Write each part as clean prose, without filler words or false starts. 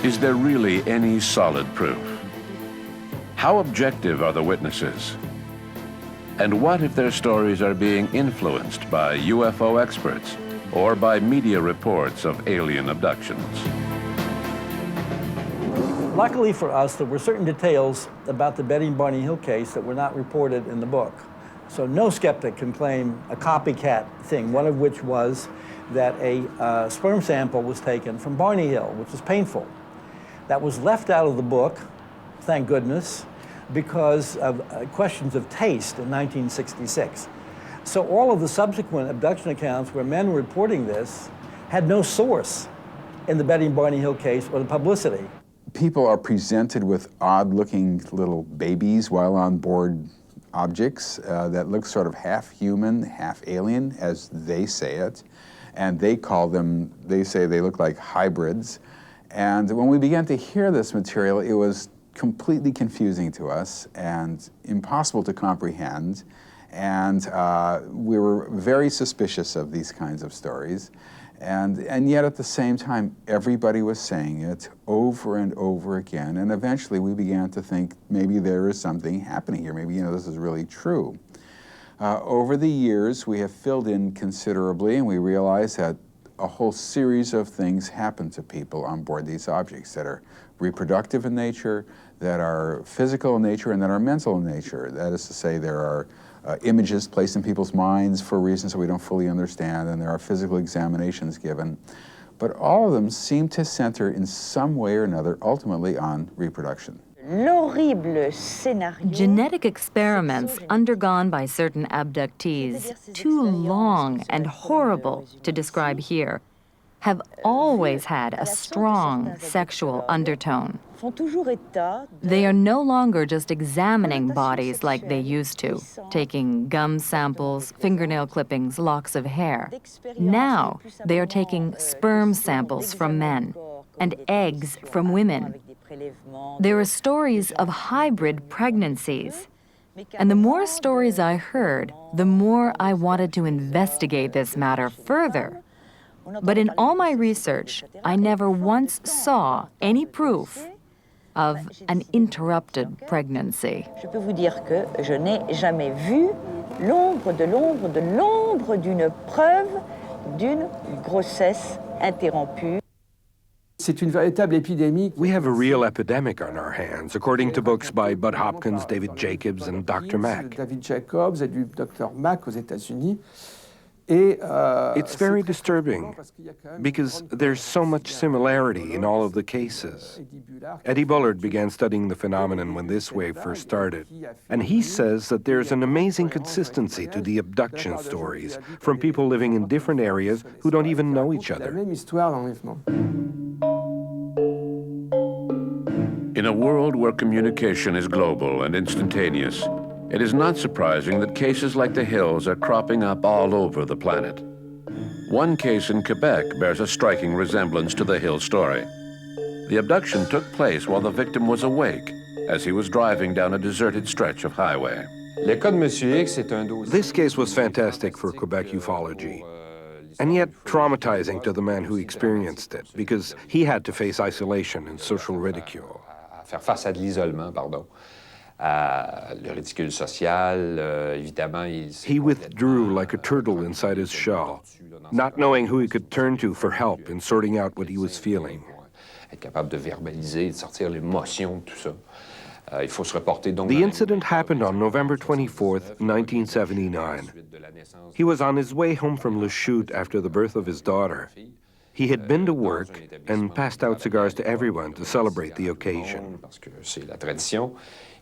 Is there really any solid proof? How objective are the witnesses? And what if their stories are being influenced by UFO experts or by media reports of alien abductions? Luckily for us, there were certain details about the Betty and Barney Hill case that were not reported in the book. So no skeptic can claim a copycat thing, one of which was that a sperm sample was taken from Barney Hill, which is painful. That was left out of the book, thank goodness, because of questions of taste in 1966. So all of the subsequent abduction accounts where men were reporting this had no source in the Betty and Barney Hill case or the publicity. People are presented with odd-looking little babies while on board objects that look sort of half human, half alien, as they say it. And they call them, they say they look like hybrids. And when we began to hear this material, it was completely confusing to us and impossible to comprehend. And we were very suspicious of these kinds of stories. And yet at the same time, everybody was saying it over and over again. And eventually we began to think maybe there is something happening here. Maybe, this is really true. Over the years, we have filled in considerably, and we realized that a whole series of things happen to people on board these objects that are reproductive in nature, that are physical in nature, and that are mental in nature. That is to say, there are images placed in people's minds for reasons that we don't fully understand, and there are physical examinations given. But all of them seem to center in some way or another ultimately on reproduction. Genetic experiments undergone by certain abductees, too long and horrible to describe here, have always had a strong sexual undertone. They are no longer just examining bodies like they used to, taking gum samples, fingernail clippings, locks of hair. Now they are taking sperm samples from men and eggs from women. There are stories of hybrid pregnancies. And the more stories I heard, the more I wanted to investigate this matter further. But in all my research, I never once saw any proof of an interrupted pregnancy. Je peux vous dire que je n'ai jamais vu l'ombre de l'ombre de l'ombre d'une preuve d'une grossesse interrompue. We have a real epidemic on our hands, according to books by Bud Hopkins, David Jacobs, and Dr. Mack. It's very disturbing because there's so much similarity in all of the cases. Eddie Bullard began studying the phenomenon when this wave first started, and he says that there's an amazing consistency to the abduction stories from people living in different areas who don't even know each other. In a world where communication is global and instantaneous, it is not surprising that cases like the Hills are cropping up all over the planet. One case in Quebec bears a striking resemblance to the Hill story. The abduction took place while the victim was awake, as he was driving down a deserted stretch of highway. This case was fantastic for Quebec ufology, and yet traumatizing to the man who experienced it, because he had to face isolation and social ridicule. Faire face à de l'isolement, pardon. Le ridicule social, évidemment. He withdrew like a turtle inside his shell, not knowing who he could turn to for help in sorting out what he was feeling. Être capable de verbaliser, de sortir l'émotion, tout ça. Il faut se reporter donc. The incident happened on November 24th, 1979. He was on his way home from Le Chute after the birth of his daughter. He had been to work and passed out cigars to everyone to celebrate the occasion.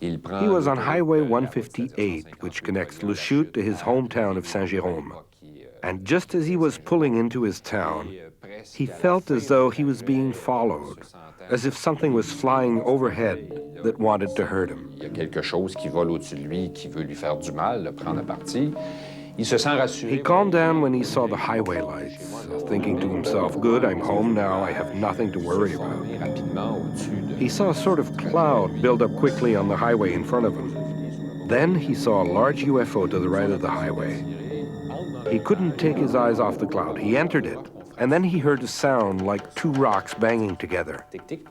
He was on Highway 158, which connects Le Chute to his hometown of Saint-Jérôme. And just as he was pulling into his town, he felt as though he was being followed, as if something was flying overhead that wanted to hurt him. Il y a quelque chose qui vole au-dessus de lui, qui veut lui faire du mal, le prendre à partie. Il se sent rassuré. He calmed down when he saw the highway lights, thinking to himself, good, I'm home now, I have nothing to worry about. He saw a sort of cloud build up quickly on the highway in front of him. Then he saw a large UFO to the right of the highway. He couldn't take his eyes off the cloud. He entered it, and then he heard a sound like two rocks banging together. Tic-tic.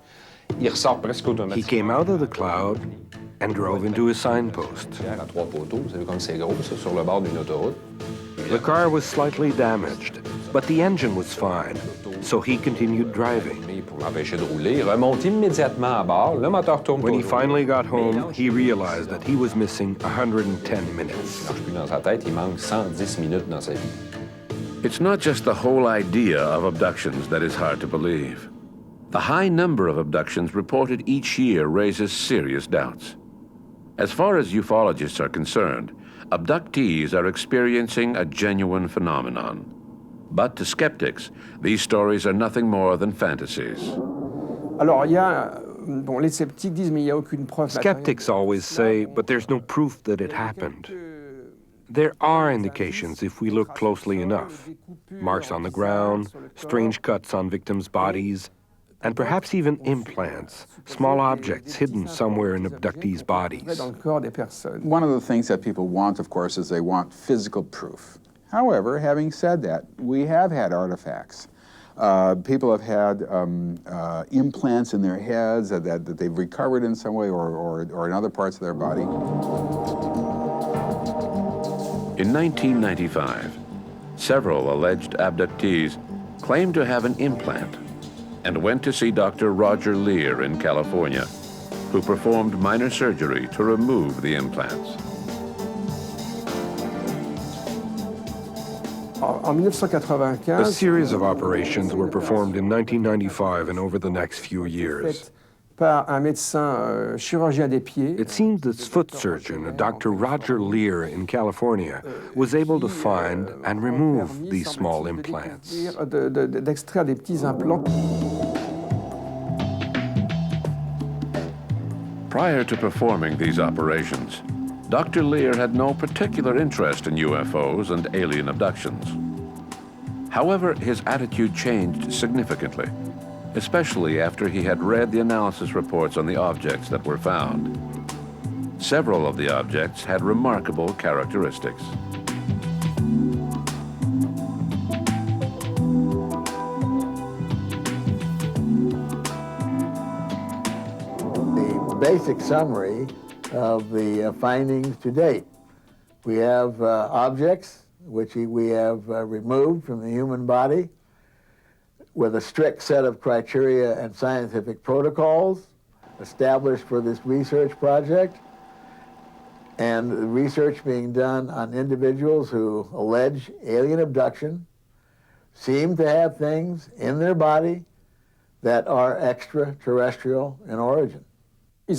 Il ressort presque He automatiquement. came out of the cloud and drove into a signpost. À trois poteaux, vous savez comme c'est gros, ça, sur le bord d'une autoroute. The car was slightly damaged, but the engine was fine, so he continued driving. Pour l'empêcher de rouler, il remonte immédiatement à bord, le moteur tourne. When he finally got home, he realized that he was missing 110 minutes. Il marche plus dans sa tête, il manque 110 minutes dans sa vie. It's not just the whole idea of abductions that is hard to believe. The high number of abductions reported each year raises serious doubts. As far as ufologists are concerned, abductees are experiencing a genuine phenomenon. But to skeptics, these stories are nothing more than fantasies. Alors, il y a, bon, les sceptiques disent, mais il n'y a aucune preuve. Skeptics always say, but there's no proof that it happened. There are indications if we look closely enough. Marks on the ground, strange cuts on victims' bodies, and perhaps even implants, small objects hidden somewhere in abductees' bodies. One of the things that people want, of course, is they want physical proof. However, having said that, we have had artifacts. People have had implants in their heads that they've recovered in some way or in other parts of their body. In 1995, several alleged abductees claimed to have an implant and went to see Dr. Roger Lear in California, who performed minor surgery to remove the implants. A series of operations were performed in 1995 and over the next few years. It seems this foot surgeon, Dr. Roger Lear in California, was able to find and remove these small implants. Prior to performing these operations, Dr. Lear had no particular interest in UFOs and alien abductions. However, his attitude changed significantly, especially after he had read the analysis reports on the objects that were found. Several of the objects had remarkable characteristics. The basic summary of the findings to date. We have objects which we have removed from the human body with a strict set of criteria and scientific protocols established for this research project, and the research being done on individuals who allege alien abduction, seem to have things in their body that are extraterrestrial in origin. He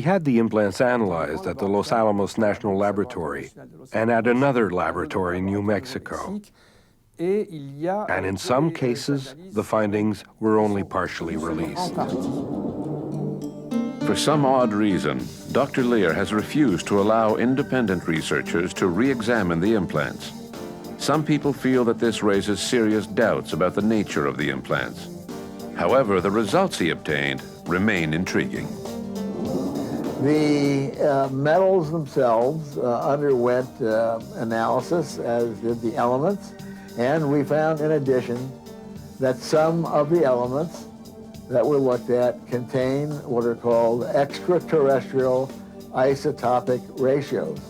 had the implants analyzed at the Los Alamos National Laboratory and at another laboratory in New Mexico. And in some cases, the findings were only partially released. For some odd reason, Dr. Lear has refused to allow independent researchers to re-examine the implants. Some people feel that this raises serious doubts about the nature of the implants. However, the results he obtained remain intriguing. The metals themselves underwent analysis, as did the elements, and we found in addition that some of the elements that were looked at contain what are called extraterrestrial isotopic ratios.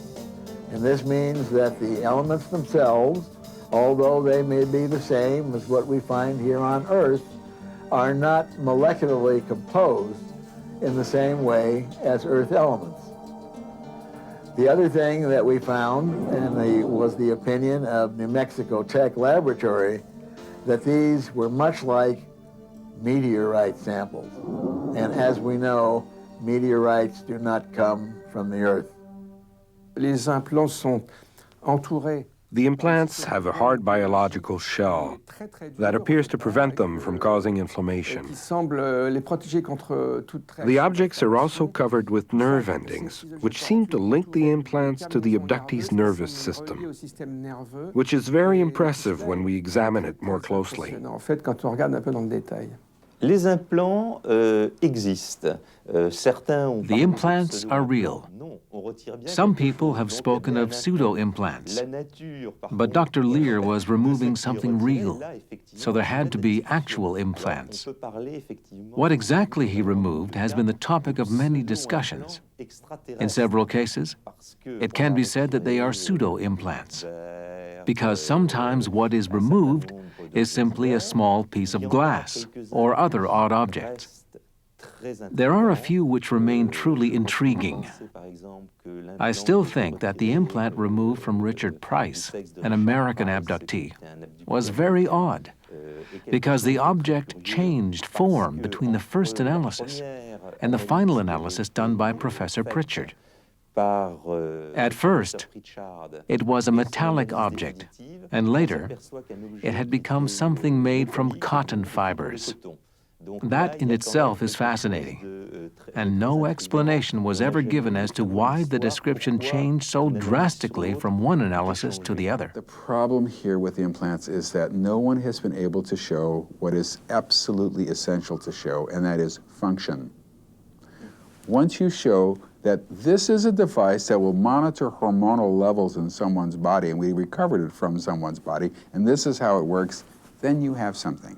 And this means that the elements themselves, although they may be the same as what we find here on Earth, are not molecularly composed in the same way as Earth elements. The other thing that we found, and was the opinion of New Mexico Tech Laboratory, that these were much like meteorite samples. And as we know, meteorites do not come from the Earth. Les implants sont entourés. The implants have a hard biological shell that appears to prevent them from causing inflammation. The objects are also covered with nerve endings, which seem to link the implants to the abductee's nervous system, which is very impressive when we examine it more closely. Les implants existent. Certains ont The implants are real. Some people have spoken of pseudo-implants, but Dr. Lear was removing something real, so there had to be actual implants. What exactly he removed has been the topic of many discussions. In several cases, it can be said that they are pseudo-implants, because sometimes what is removed is simply a small piece of glass or other odd objects. There are a few which remain truly intriguing. I still think that the implant removed from Richard Price, an American abductee, was very odd, because the object changed form between the first analysis and the final analysis done by Professor Pritchard. At first, it was a metallic object, and later, it had become something made from cotton fibers. That in itself is fascinating, and no explanation was ever given as to why the description changed so drastically from one analysis to the other. The problem here with the implants is that no one has been able to show what is absolutely essential to show, and that is function. Once you show that this is a device that will monitor hormonal levels in someone's body, and we recovered it from someone's body, and this is how it works, then you have something.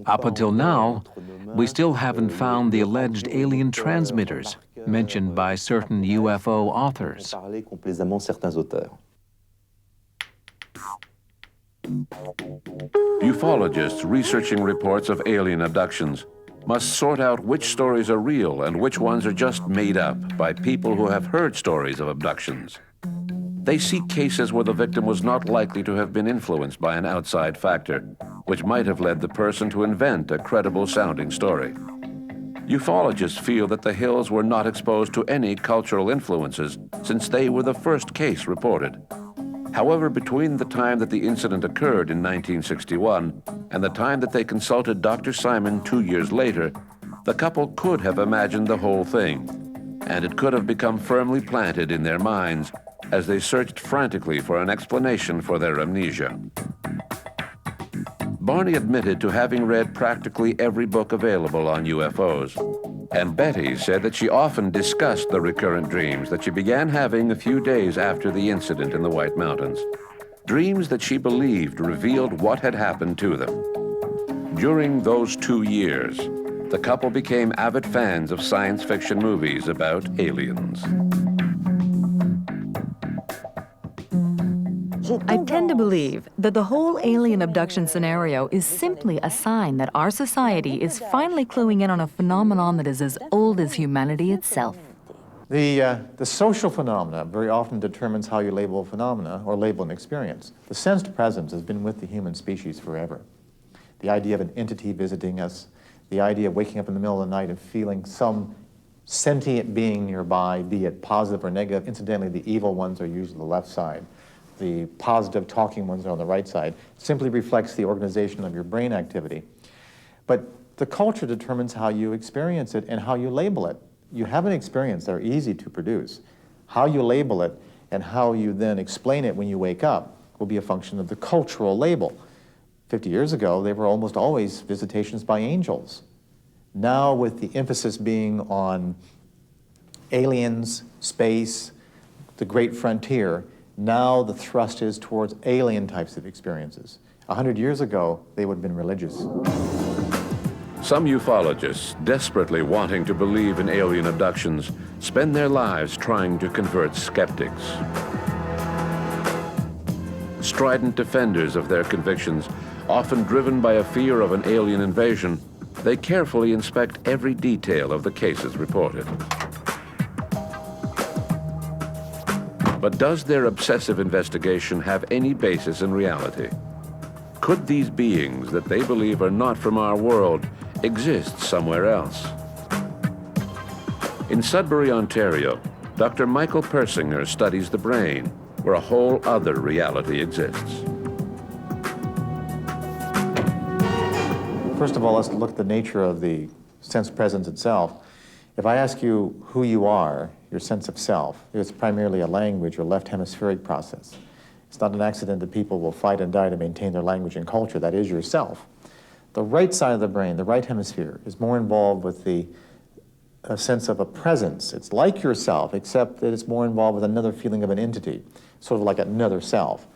Up until now, we still haven't found the alleged alien transmitters mentioned by certain UFO authors. Ufologists researching reports of alien abductions must sort out which stories are real and which ones are just made up by people who have heard stories of abductions. They seek cases where the victim was not likely to have been influenced by an outside factor, which might have led the person to invent a credible-sounding story. Ufologists feel that the Hills were not exposed to any cultural influences since they were the first case reported. However, between the time that the incident occurred in 1961 and the time that they consulted Dr. Simon 2 years later, the couple could have imagined the whole thing, and it could have become firmly planted in their minds as they searched frantically for an explanation for their amnesia. Barney admitted to having read practically every book available on UFOs, and Betty said that she often discussed the recurrent dreams that she began having a few days after the incident in the White Mountains, dreams that she believed revealed what had happened to them. During those 2 years, the couple became avid fans of science fiction movies about aliens. I tend to believe that the whole alien abduction scenario is simply a sign that our society is finally cluing in on a phenomenon that is as old as humanity itself. The social phenomena very often determines how you label a phenomena or label an experience. The sensed presence has been with the human species forever. The idea of an entity visiting us, the idea of waking up in the middle of the night and feeling some sentient being nearby, be it positive or negative. Incidentally, the evil ones are usually the left side. The positive talking ones are on the right side, simply reflects the organization of your brain activity. But the culture determines how you experience it and how you label it. You have an experience that are easy to produce. How you label it and how you then explain it when you wake up will be a function of the cultural label. 50 years ago, they were almost always visitations by angels. Now, with the emphasis being on aliens, space, the great frontier, now the thrust is towards alien types of experiences. 100 years ago, they would have been religious. Some ufologists, desperately wanting to believe in alien abductions, spend their lives trying to convert skeptics. Strident defenders of their convictions, often driven by a fear of an alien invasion, they carefully inspect every detail of the cases reported. But does their obsessive investigation have any basis in reality? Could these beings that they believe are not from our world exist somewhere else? In Sudbury, Ontario, Dr. Michael Persinger studies the brain, where a whole other reality exists. First of all, let's look at the nature of the sense presence itself. If I ask you who you are, your sense of self, it's primarily a language or left hemispheric process. It's not an accident that people will fight and die to maintain their language and culture. That is yourself. The right side of the brain, the right hemisphere, is more involved with the a sense of a presence. It's like yourself, except that it's more involved with another feeling of an entity, sort of like another self.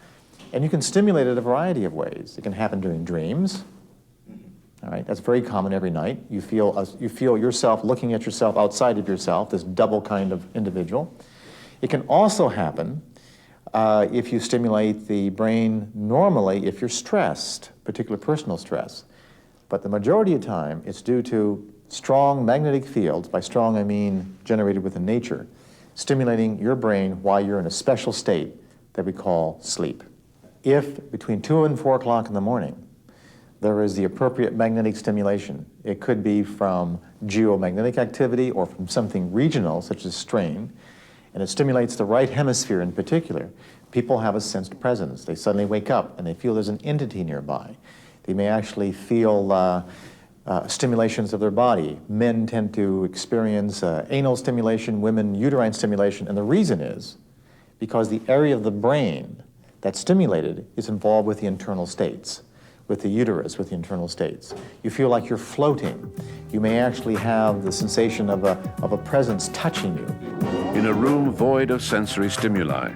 And you can stimulate it a variety of ways. It can happen during dreams. All right, that's very common every night. You feel yourself looking at yourself outside of yourself, this double kind of individual. It can also happen if you stimulate the brain normally if you're stressed, particular personal stress. But the majority of the time, it's due to strong magnetic fields, by strong I mean generated within nature, stimulating your brain while you're in a special state that we call sleep. If between 2 and 4 o'clock in the morning, there is the appropriate magnetic stimulation. It could be from geomagnetic activity or from something regional, such as strain, and it stimulates the right hemisphere in particular. People have a sensed presence. They suddenly wake up and they feel there's an entity nearby. They may actually feel stimulations of their body. Men tend to experience anal stimulation, women uterine stimulation, and the reason is because the area of the brain that's stimulated is involved with the internal states, with the uterus, with the internal states. You feel like you're floating. You may actually have the sensation of a presence touching you. In a room void of sensory stimuli,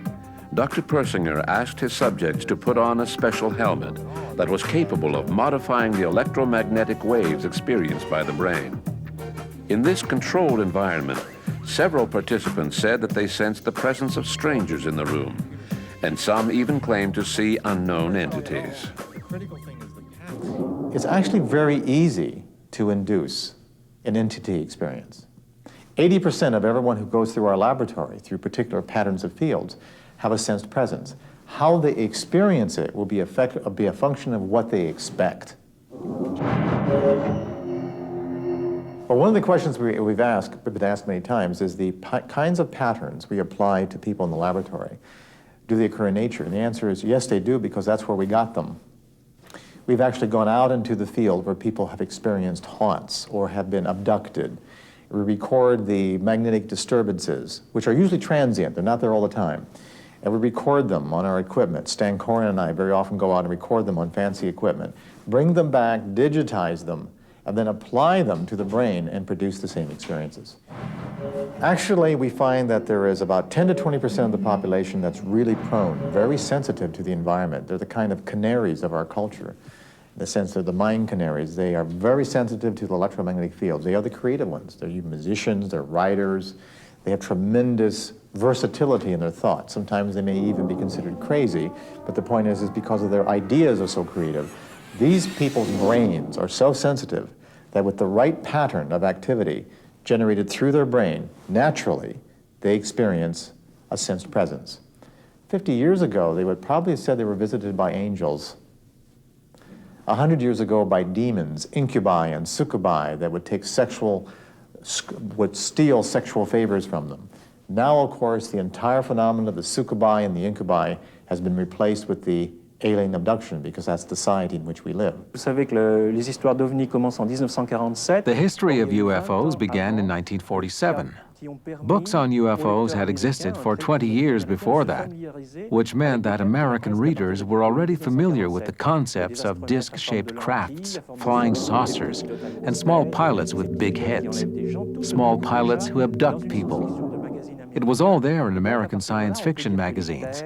Dr. Persinger asked his subjects to put on a special helmet that was capable of modifying the electromagnetic waves experienced by the brain. In this controlled environment, several participants said that they sensed the presence of strangers in the room, and some even claimed to see unknown entities. It's actually very easy to induce an entity experience. 80% of everyone who goes through our laboratory, through particular patterns of fields, have a sensed presence. How they experience it will be a function of what they expect. Well, one of the questions we've been asked many times is the kinds of patterns we apply to people in the laboratory, do they occur in nature? And the answer is yes, they do, because that's where we got them. We've actually gone out into the field where people have experienced haunts or have been abducted. We record the magnetic disturbances, which are usually transient, they're not there all the time. And we record them on our equipment. Stan Coren and I very often go out and record them on fancy equipment, bring them back, digitize them, and then apply them to the brain and produce the same experiences. Actually, we find that there is about 10 to 20% of the population that's really prone, very sensitive to the environment. They're the kind of canaries of our culture, in the sense they're the mind canaries. They are very sensitive to the electromagnetic fields. They are the creative ones. They're musicians, they're writers. They have tremendous versatility in their thoughts. Sometimes they may even be considered crazy, but the point is because of their ideas are so creative. These people's brains are so sensitive that with the right pattern of activity generated through their brain, naturally, they experience a sensed presence. 50 years ago, they would probably have said they were visited by angels. 100 years ago, by demons, incubi and succubi that would steal sexual favors from them. Now, of course, the entire phenomenon of the succubi and the incubi has been replaced with the alien abduction, because that's the society in which we live. Vous savez que les histoires d'OVNI commencent en 1947. The history of UFOs began in 1947. Books on UFOs had existed for 20 years before that, which meant that American readers were already familiar with the concepts of disc-shaped crafts, flying saucers, and small pilots with big heads, small pilots who abduct people. It was all there in American science fiction magazines.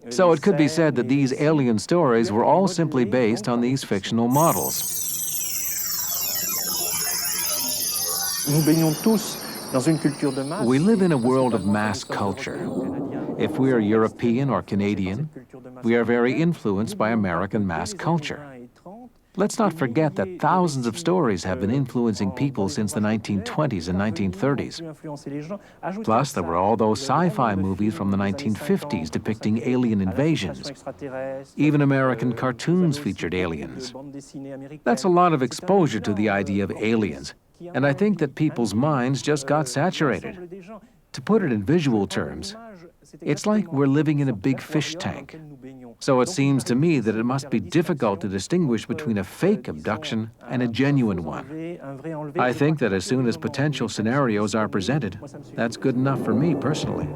So it could be said that these alien stories were all simply based on these fictional models. We live in a world of mass culture. If we are European or Canadian, we are very influenced by American mass culture. Let's not forget that thousands of stories have been influencing people since the 1920s and 1930s. Plus, there were all those sci-fi movies from the 1950s depicting alien invasions. Even American cartoons featured aliens. That's a lot of exposure to the idea of aliens, and I think that people's minds just got saturated. To put it in visual terms, it's like we're living in a big fish tank. So it seems to me that it must be difficult to distinguish between a fake abduction and a genuine one. I think that as soon as potential scenarios are presented, that's good enough for me personally.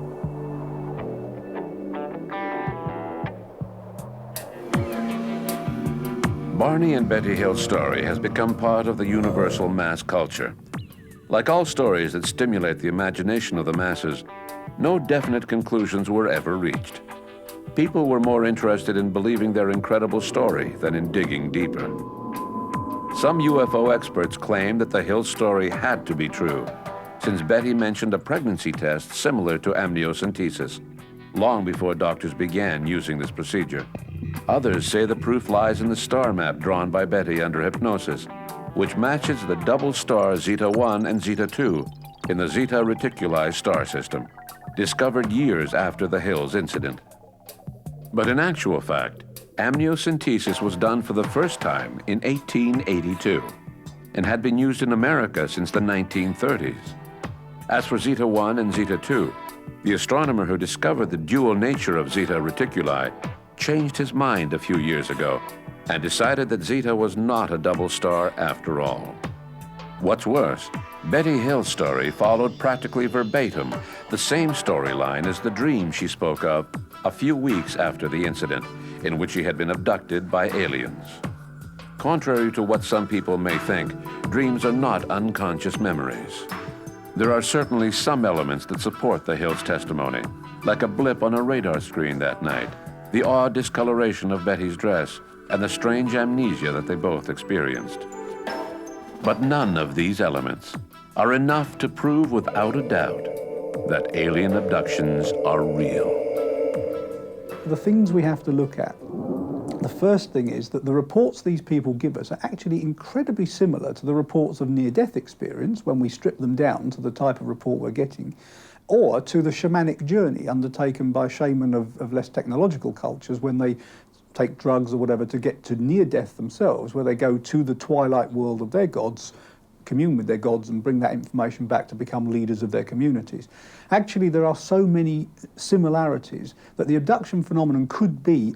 Barney and Betty Hill's story has become part of the universal mass culture. Like all stories that stimulate the imagination of the masses, no definite conclusions were ever reached. People were more interested in believing their incredible story than in digging deeper. Some UFO experts claim that the Hill story had to be true, since Betty mentioned a pregnancy test similar to amniocentesis, long before doctors began using this procedure. Others say the proof lies in the star map drawn by Betty under hypnosis, which matches the double star Zeta 1 and Zeta 2 in the Zeta Reticuli star system, discovered years after the Hills incident. But in actual fact, amniocentesis was done for the first time in 1882 and had been used in America since the 1930s. As for Zeta 1 and Zeta 2, the astronomer who discovered the dual nature of Zeta Reticuli changed his mind a few years ago and decided that Zeta was not a double star after all. What's worse, Betty Hill's story followed practically verbatim the same storyline as the dream she spoke of a few weeks after the incident, in which she had been abducted by aliens. Contrary to what some people may think, dreams are not unconscious memories. There are certainly some elements that support the Hills' testimony, like a blip on a radar screen that night, the odd discoloration of Betty's dress, and the strange amnesia that they both experienced. But none of these elements are enough to prove without a doubt that alien abductions are real. The things we have to look at. The first thing is that the reports these people give us are actually incredibly similar to the reports of near-death experience when we strip them down to the type of report we're getting, or to the shamanic journey undertaken by shaman of less technological cultures when they take drugs or whatever to get to near-death themselves, where they go to the twilight world of their gods, commune with their gods and bring that information back to become leaders of their communities. Actually, there are so many similarities that the abduction phenomenon could be